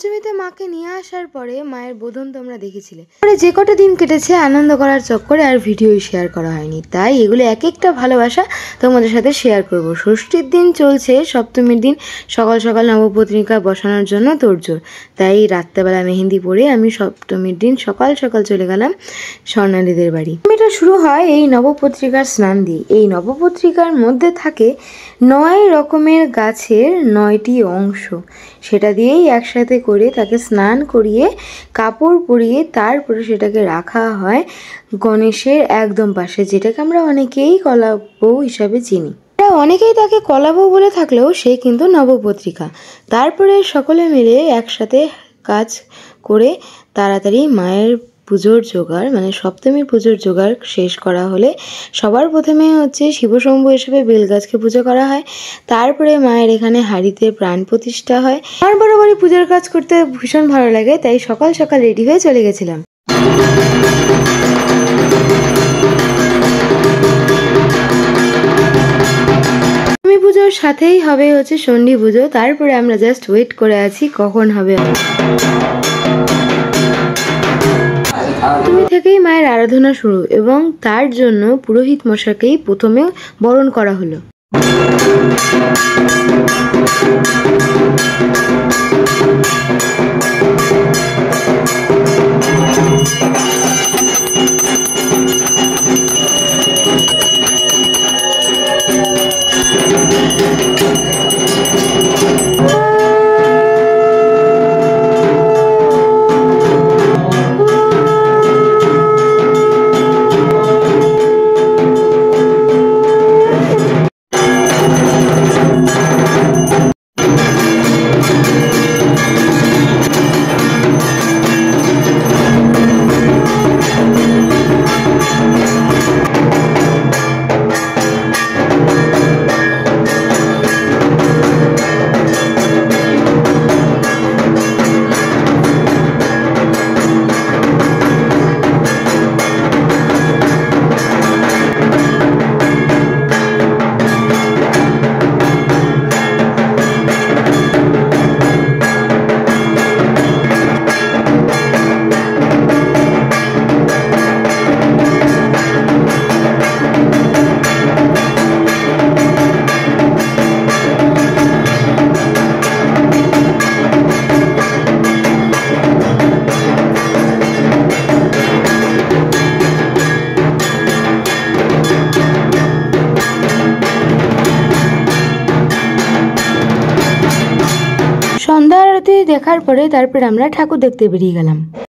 পঞ্চমীতে মাকে নিয়ে আসার পরে মায়ের বোধন তোমরা দেখেছিলে। পরে যে কটা দিন কেটেছে আনন্দ করার চক্করে আর ভিডিও শেয়ার করা হয়নি, তাই এগুলো এক একটা ভালোবাসা তোমাদের সাথে শেয়ার করব। ষষ্ঠীর দিন চলছে, সপ্তমীর দিন সকাল সকাল নবপত্রিকা বসানোর জন্য তোড়জোড়, তাই রাত্রেবেলা মেহেন্দি পরে আমি সপ্তমীর দিন সকাল সকাল চলে গেলাম স্বর্ণালীদের বাড়ি। এটা শুরু হয় এই নবপত্রিকার স্নান দিয়ে। এই নবপত্রিকার মধ্যে থাকে 9 রকমের গাছের 9টি অংশ, সেটা দিয়েই একসাথে করে তাকে স্নান করিয়ে কাপড় পরিয়ে তারপরে সেটাকে রাখা হয় গণেশের একদম পাশে, যেটাকে আমরা অনেকেই কলা বউ হিসাবে চিনি। অনেকেই তাকে কলা বউ বলে থাকলেও সে কিন্তু নবপত্রিকা। তারপরে সকলে মিলে একসাথে কাজ করে তাড়াতাড়ি মায়ের পুজোর জোগাড়, মানে সপ্তমীর পুজোর জোগাড় শেষ করা হলে সবার প্রথমে হচ্ছে শিবশম্ভু হিসেবে বেলগাছকে পুজো করা হয়। তারপরে মায়ের এখানে হাঁড়িতে প্রাণ প্রতিষ্ঠা হয়। আমার বরাবরই পুজোর কাজ করতে ভীষণ ভালো লাগে, তাই সকাল সকাল রেডি হয়ে চলে গেছিলাম। পুজোর সাথেই হবে হচ্ছে চণ্ডী পুজো, তারপরে আমরা জাস্ট ওয়েট করে আছি কখন হবে। সপ্তমী থেকেই মায়ের আরাধনা শুরু এবং তার জন্য পুরোহিত মশাইকেই প্রথমে বরণ করা হলো। সন্ধ্যা আরতি দেখার পরে তারপরে আমরা ঠাকুর দেখতে বেরিয়ে গেলাম।